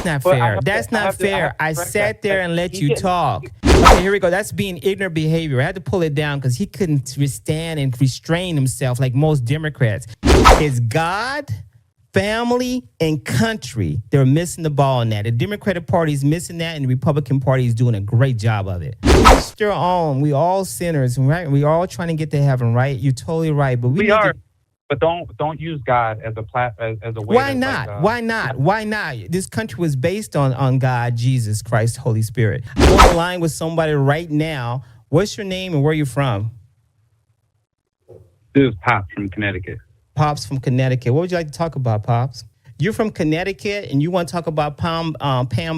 not But fair. That's not fair. I sat there and let you talk. Okay, here we go. That's being ignorant behavior. I had to pull it down because he couldn't stand and restrain himself like most Democrats. It's God, family, and country. They're missing the ball on that. The Democratic Party is missing that, and the Republican Party is doing a great job of it. Each their own. We all sinners, right? We all trying to get to heaven, right? You're totally right. But we are. But don't use God as a way. Why not? Why not? Why not? This country was based on God, Jesus Christ, Holy Spirit. I'm on the line with somebody right now. What's your name and where you from? This is Pops from Connecticut. Pops from Connecticut. What would you like to talk about, Pops? You're from Connecticut and you want to talk about Pam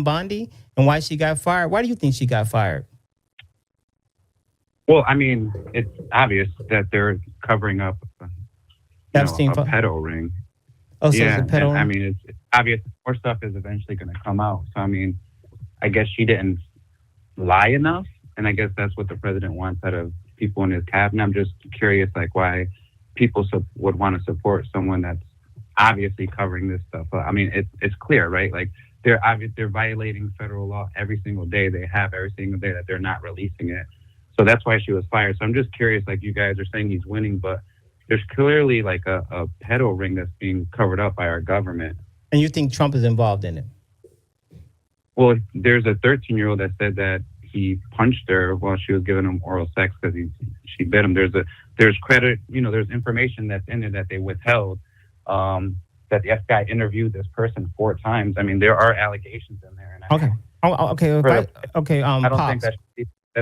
Bondi and why she got fired. Why do you think she got fired? Well, I mean, it's obvious that they're covering up a pedo ring. Oh, so it's a pedo ring? I mean, it's obvious more stuff is eventually going to come out. So, I mean, I guess she didn't lie enough. And I guess that's what the president wants out of people in his cabinet. I'm just curious, like, why people would want to support someone that's obviously covering this stuff. I mean, it's clear, right? Like, they're violating federal law every single day. They have every single day that they're not releasing it. So that's why she was fired. So I'm just curious, like, you guys are saying he's winning, but there's clearly like a pedo ring that's being covered up by our government. And you think Trump is involved in it? Well, there's a 13-year-old that said that he punched her while she was giving him oral sex because she bit him. There's credit, there's information that's in there that they withheld, that the FBI interviewed this person 4 times. I mean, there are allegations in there. And okay. I don't think that's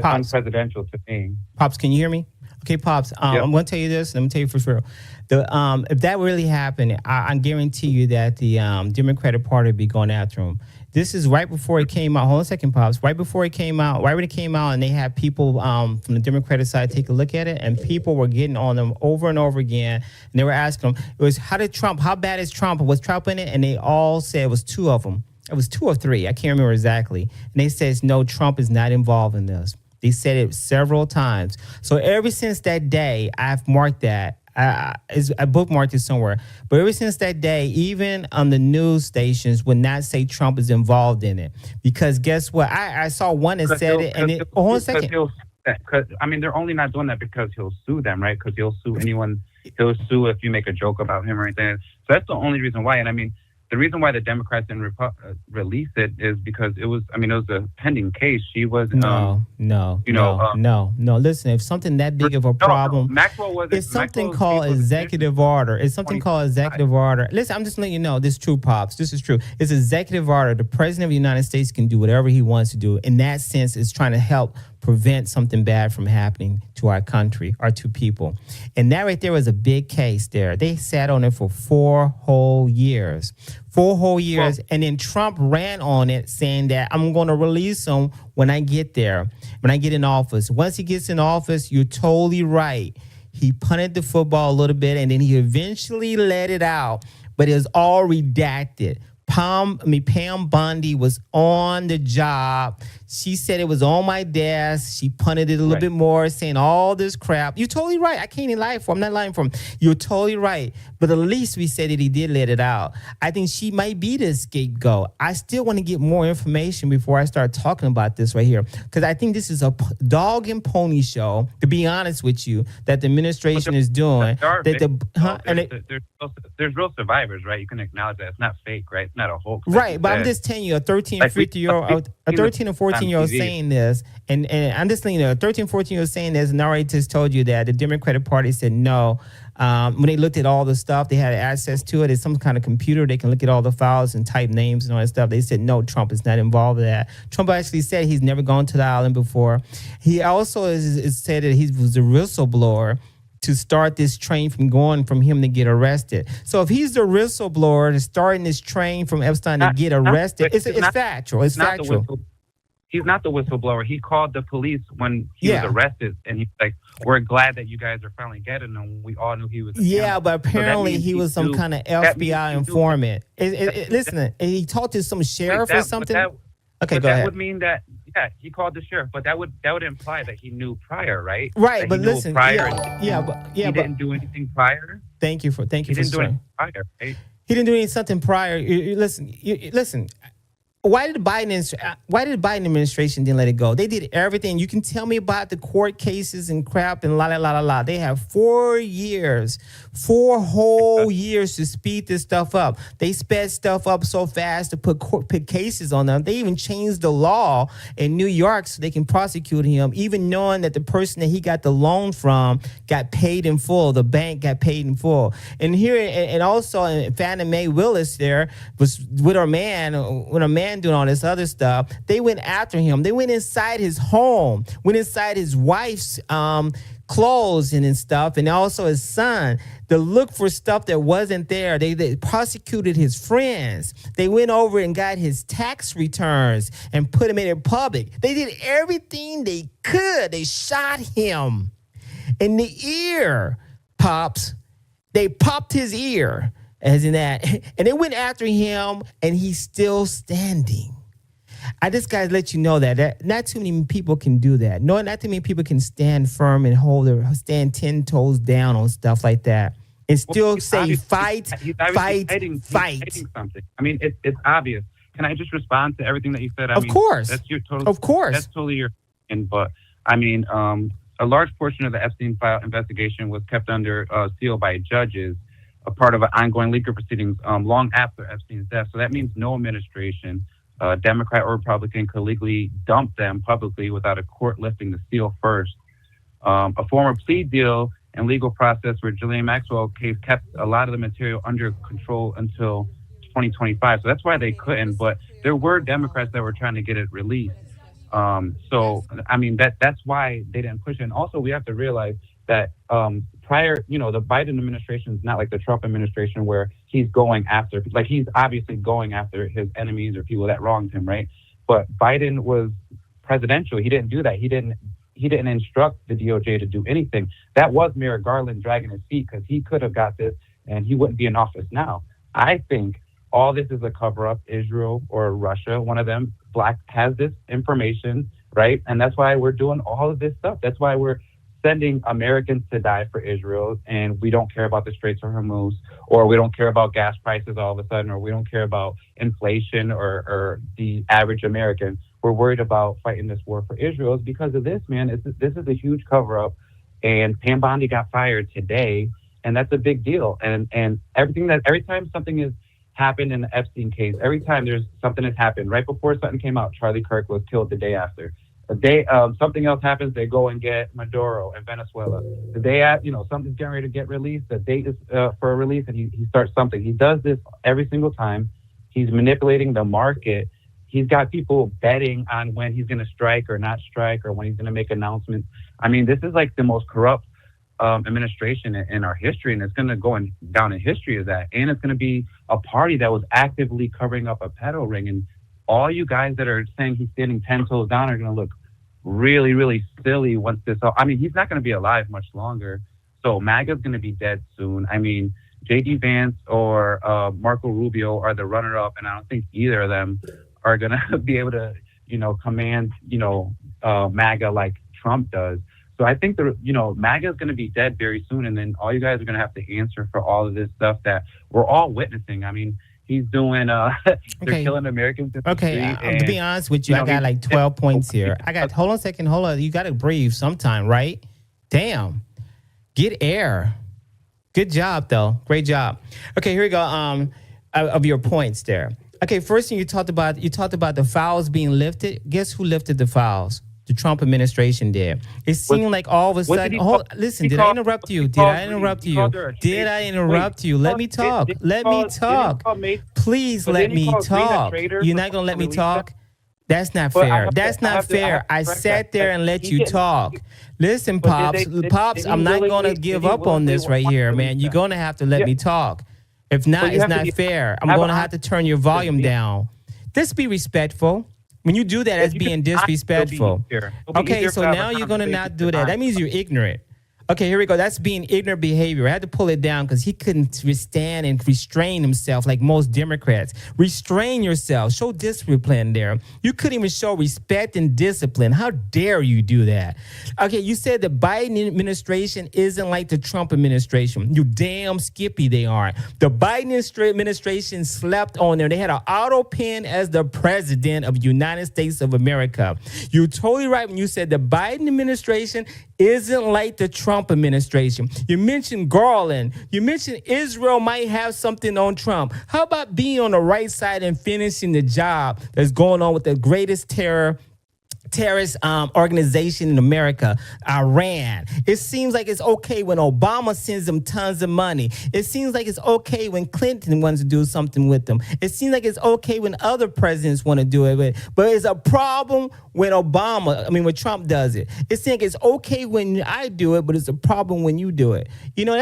Pops. unpresidential to me. Pops, can you hear me? Okay, Pops, Yep. I'm going to tell you this. Let me tell you for sure. If that really happened, I guarantee you that the Democratic Party would be going after him. This is right before it came out. Hold on a second, Pops. Right when it came out, and they had people from the Democratic side take a look at it, and people were getting on them over and over again. And they were asking them, how bad is Trump? Was Trump in it? And they all said it was 2 of them. It was 2 or 3. I can't remember exactly. And they said, no, Trump is not involved in this. They said it several times. So ever since that day, I've marked that. I bookmarked it somewhere. But ever since that day, even on the news stations would not say Trump is involved in it. Because guess what? I saw one that said it. And hold on a second. I mean, they're only not doing that because he'll sue them, right? Because he'll sue anyone. He'll sue if you make a joke about him or anything. So that's the only reason why. And I mean, the reason why the Democrats didn't release it is because it was a pending case. She was no. Listen, if something that big of a problem, it's something called executive order. It's something called executive order. Listen, I'm just letting you know this is true, Pops. This is true. It's executive order. The president of the United States can do whatever he wants to do. In that sense, it's trying to help prevent something bad from happening to our country or to people. And that right there was a big case there. They sat on it for 4 whole years. 4 whole years. And then Trump ran on it saying that I'm going to release him when I get there, when I get in office. Once he gets in office, you're totally right. He punted the football a little bit and then he eventually let it out. But it was all redacted. Pam Bondi was on the job. She said it was on my desk. She punted it a little bit more, saying all this crap. You're totally right. I can't even lie for him. I'm not lying for him. You're totally right. But at least we said that he did let it out. I think she might be the scapegoat. I still want to get more information before I start talking about this right here. Because I think this is a dog and pony show, to be honest with you, that the administration is doing. There's real survivors, right? You can acknowledge that. It's not fake, right? It's not a hoax. Right, but I'm just telling you, a 13 or 14-year-old saying this, and I'm just letting you know, a 13, 14-year-old saying this, and I already just told you that the Democratic Party said no. When they looked at all the stuff, they had access to it. It's some kind of computer. They can look at all the files and type names and all that stuff. They said, no, Trump is not involved in that. Trump actually said he's never gone to the island before. He also is said that he was a whistleblower to start this train from him to get arrested. So if he's the whistleblower to starting this train from Epstein to get arrested, it's factual. It's factual. He's not the whistleblower. He called the police when he was arrested, and he's like, "We're glad that you guys are finally getting him." We all knew he was. But apparently he was some kind of FBI informant. Listen, he talked to some sheriff or something. Go ahead. That would mean that he called the sheriff, but that would imply that he knew prior, right? Right, but listen, he didn't do anything prior. Thank you for he didn't do anything prior, right? He didn't do something prior. Listen. why did the Biden administration didn't let it go? They did everything. You can tell me about the court cases and crap and la la la la la. They have 4 years, 4 whole years to speed this stuff up. They sped stuff up so fast to put cases on them. They even changed the law in New York so they can prosecute him, even knowing that the person that he got the loan from got paid in full. The bank got paid in full. And here, and also Fannie Mae Willis there was with her man doing all this other stuff. They went after him. They went inside his home, went inside his wife's clothes and stuff, and also his son, to look for stuff that wasn't there. They prosecuted his friends. They went over and got his tax returns and put him in it public. They did everything they could. They shot him in the ear, Pops. They popped his ear. As in that, and they went after him, and he's still standing. I just gotta let you know that not too many people can do that. No, not too many people can stand firm and stand 10 toes down on stuff like that, and still say fight. Fighting something. I mean, it's obvious. Can I just respond to everything that you said? Of course. That's your total. Of course. That's totally your. But I mean, a large portion of the Epstein file investigation was kept under seal by judges, a part of an ongoing legal proceedings long after Epstein's death. So that means no administration, Democrat or Republican, could legally dump them publicly without a court lifting the seal first. A former plea deal and legal process where Ghislaine Maxwell case kept a lot of the material under control until 2025. So that's why they couldn't. But there were Democrats that were trying to get it released. So, I mean, that's why they didn't push it. And also, we have to realize that prior, the Biden administration is not like the Trump administration where he's going after, like he's obviously going after his enemies or people that wronged him, right? But Biden was presidential. He didn't do that. He didn't instruct the DOJ to do anything. That was Merrick Garland dragging his feet because he could have got this and he wouldn't be in office now. I think all this is a cover-up. Israel or Russia, one of them, has this information, right? And that's why we're doing all of this stuff. That's why we're sending Americans to die for Israel, and we don't care about the Straits of Hormuz, or we don't care about gas prices all of a sudden, or we don't care about inflation or the average American. We're worried about fighting this war for Israel. It's because of this, man. This is a huge cover-up, and Pam Bondi got fired today, and that's a big deal. And every time something has happened in the Epstein case, every time there's something has happened, right before something came out, Charlie Kirk was killed the day after. The day something else happens, they go and get Maduro in Venezuela. The day after, something's getting ready to get released, the date is for a release, and he starts something. He does this every single time. He's manipulating the market. He's got people betting on when he's going to strike or not strike, or when he's going to make announcements. I mean, this is like the most corrupt administration in our history, and it's going to go down in history as that. And it's going to be a party that was actively covering up a pedo ring. And all you guys that are saying he's standing 10 toes down are going to look really, really silly once this all. I mean, he's not going to be alive much longer. So MAGA's going to be dead soon. I mean, J.D. Vance or Marco Rubio are the runner-up, and I don't think either of them are going to be able to, command, MAGA like Trump does. So I think MAGA is going to be dead very soon, and then all you guys are going to have to answer for all of this stuff that we're all witnessing. I mean, he's doing, they're killing Americans. Okay, to be honest with you, I got like 12 points here. Hold on a second. Hold on. You got to breathe sometime, right? Damn. Get air. Good job, though. Great job. Okay, here we go. Of your points there. Okay, first thing you talked about the files being lifted. Guess who lifted the files? The Trump administration did. It seemed like all of a sudden. Listen, did I interrupt you? Did I interrupt you? Did I interrupt you? Let me talk. Let me talk. Please let me talk. You're not gonna let me talk? That's not fair. That's not fair. I sat there and let you talk. Listen, Pops, I'm not gonna give up on this right here, man. You're gonna have to let me talk. If not, it's not fair. I'm gonna have to turn your volume down. Just be respectful. When you do that, that's being disrespectful. Okay, so now you're going to not do that. That means you're ignorant. Okay, here we go. That's being ignorant behavior. I had to pull it down because he couldn't stand and restrain himself like most Democrats. Restrain yourself. Show discipline there. You couldn't even show respect and discipline. How dare you do that? Okay, you said the Biden administration isn't like the Trump administration. You damn skippy they aren't. The Biden administration slept on there. They had an auto pen as the president of the United States of America. You're totally right when you said the Biden administration isn't like the Trump administration. You mentioned Garland. You mentioned Israel might have something on Trump. How about being on the right side and finishing the job that's going on with the greatest terrorist organization in America, Iran? It seems like it's okay when Obama sends them tons of money. It seems like it's okay when Clinton wants to do something with them. It seems like it's okay when other presidents want to do it. But it's a problem when when Trump does it. It seems like it's okay when I do it, but it's a problem when you do it. You know,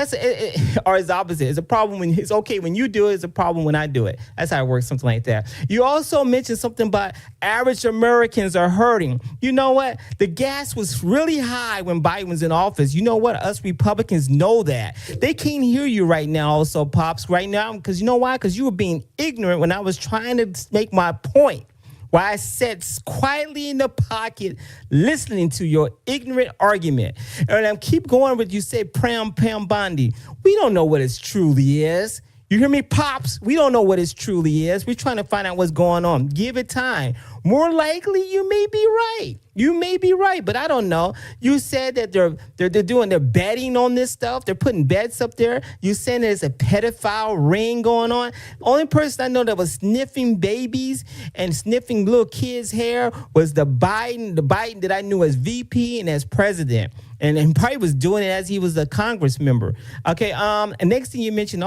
or it's opposite. It's a problem when it's okay when you do it. It's a problem when I do it. That's how it works, something like that. You also mentioned something about average Americans are hurting. You know what? The gas was really high when Biden was in office. You know what? Us Republicans know that. They can't hear you right now also, Pops, right now. Because you know why? Because you were being ignorant when I was trying to make my point. Why I sat quietly in the pocket listening to your ignorant argument. And I keep going with you say Pam Bondi. We don't know what it truly is. You hear me, Pops? We don't know what it truly is. We're trying to find out what's going on. Give it time. More likely, you may be right. You may be right, but I don't know. You said that they're betting on this stuff. They're putting bets up there. You saying there's a pedophile ring going on. Only person I know that was sniffing babies and sniffing little kids' hair was the Biden that I knew as VP and as president. And probably was doing it as he was a Congress member. Okay. And next thing you mentioned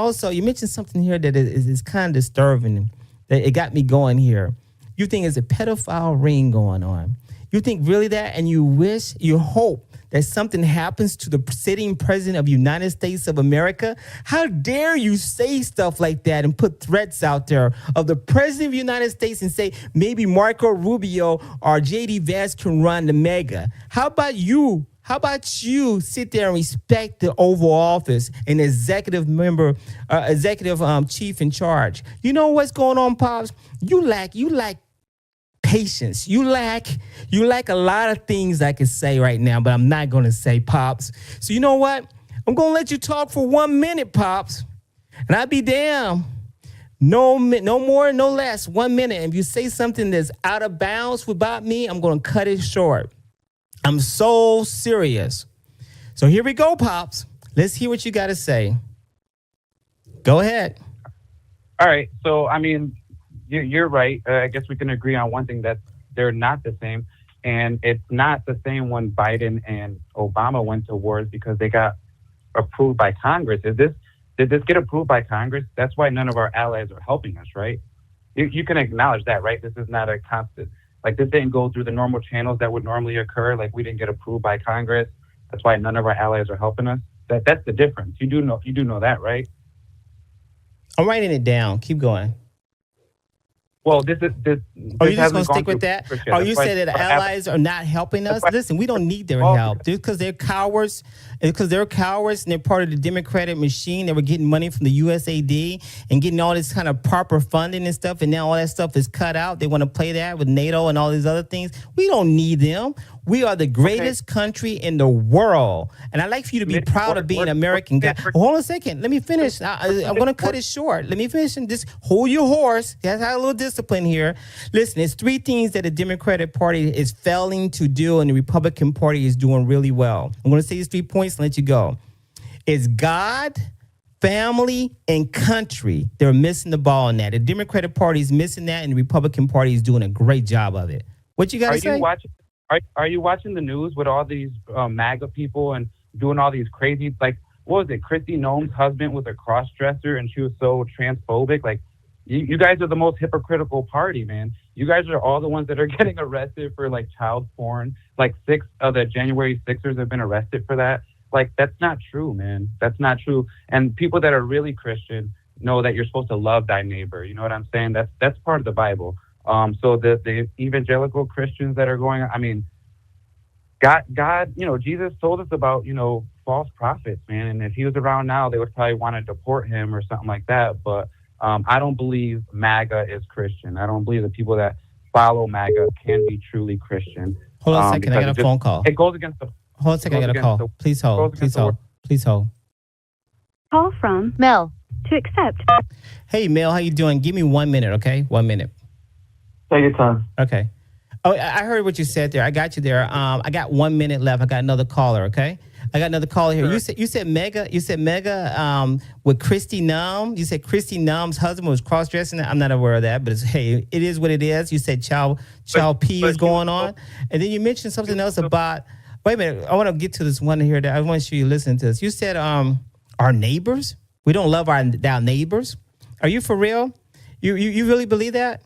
something here that is kind of disturbing. That it got me going here. You think it's a pedophile ring going on. You think really that, and you hope that something happens to the sitting president of the United States of America? How dare you say stuff like that and put threats out there of the president of the United States and say maybe Marco Rubio or J.D. Vance can run the MAGA? How about you sit there and respect the Oval Office and executive chief in charge? You know what's going on, Pops? You lack patience. You lack a lot of things I could say right now, but I'm not going to say, Pops. So you know what? I'm going to let you talk for 1 minute, Pops. And I'll be damned. No more, no less. 1 minute. If you say something that's out of bounds about me, I'm going to cut it short. I'm so serious. So here we go, Pops. Let's hear what you got to say. Go ahead. All right. So, I mean, you're right. I guess we can agree on one thing, that they're not the same. And it's not the same when Biden and Obama went to wars because they got approved by Congress. Did this get approved by Congress? That's why none of our allies are helping us, right? You can acknowledge that, right? This is not a constant. Like, this didn't go through the normal channels that would normally occur. Like, we didn't get approved by Congress. That's why none of our allies are helping us. That's the difference. You do know that, right? I'm writing it down. Keep going. Well, this. Are you just going to stick with that? Oh, you said that the allies are not helping us? Listen, we don't need their help. Just because they're cowards, and they're part of the Democratic machine. They were getting money from the USAID and getting all this kind of proper funding and stuff, and now all that stuff is cut out. They want to play that with NATO and all these other things. We don't need them. We are the greatest country in the world. And I'd like for you to be proud of being an American guy. Hold on a second. Let me finish. I'm going to cut it short. Let me finish and just hold your horse. That's a little discipline here. Listen, it's 3 things that the Democratic Party is failing to do and the Republican Party is doing really well. I'm going to say these 3 points and let you go. It's God, family, and country. They're missing the ball on that. The Democratic Party is missing that, and the Republican Party is doing a great job of it. What you got to say? Are you watching the news with all these MAGA people and doing all these crazy, like, what was it? Kristi Noem's husband was a cross-dresser and she was so transphobic. Like, you guys are the most hypocritical party, man. You guys are all the ones that are getting arrested for, like, child porn. Like, 6 of the January 6ers have been arrested for that. Like, that's not true, man. That's not true. And people that are really Christian know that you're supposed to love thy neighbor. You know what I'm saying? That's part of the Bible. So the evangelical Christians that are going, I mean, God, Jesus told us about, false prophets, man. And if he was around now, they would probably want to deport him or something like that. But I don't believe MAGA is Christian. I don't believe the people that follow MAGA can be truly Christian. Hold on a second. I got a phone call. It goes against the... Hold on a second. I got a call. Please hold. Please hold. Please hold. Call from Mel to accept. Hey, Mel, how you doing? Give me 1 minute, okay? 1 minute. Take your time. Okay. Oh, I heard what you said there. I got you there. I got 1 minute left. I got another caller, okay? I got another caller here. Sure. You said MAGA. You said MAGA with Kristi Noem. You said Kristi Noem's husband was cross-dressing. I'm not aware of that, but hey, it is what it is. You said Child P is going on. And then you mentioned something else about, wait a minute. I want to get to this one here. That I want you to listen to this. You said our neighbors. We don't love our neighbors. Are you for real? You really believe that?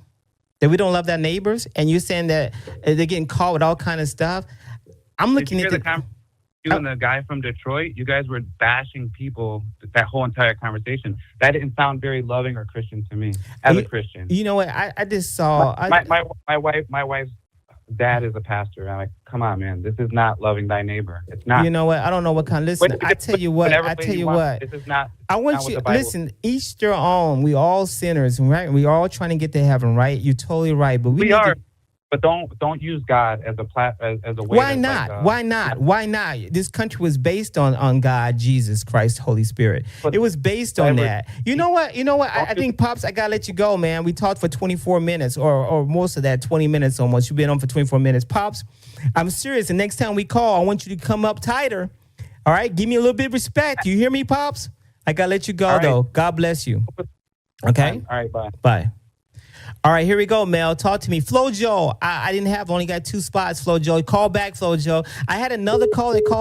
That we don't love our neighbors? And you're saying that they're getting caught with all kind of stuff? I'm looking at you and the guy from Detroit, you guys were bashing people that whole entire conversation. That didn't sound very loving or Christian to me as a Christian. You know what? I just saw my wife's dad is a pastor. I'm like, come on, man, this is not loving thy neighbor. It's not. You know what? I don't know what kind. Listen, I tell you what. This is not. I want you listen. Each their own. We all sinners, right? We all trying to get to heaven, right? You're totally right. But we are. But don't use God as a way. Why not? Like, why not? Why not? This country was based on God, Jesus Christ, Holy Spirit. It was based on that. You know what? I think, Pops, I gotta let you go, man. We talked for 24 minutes, or most of that, 20 minutes almost. You've been on for 24 minutes, Pops. I'm serious. The next time we call, I want you to come up tighter. All right, give me a little bit of respect. You hear me, Pops? I gotta let you go though. God bless you. Okay. All right. Bye. Bye. All right, here we go, Mel. Talk to me. FloJo, I didn't have, only got 2 spots, FloJo. Call back, FloJo. I had another call that called.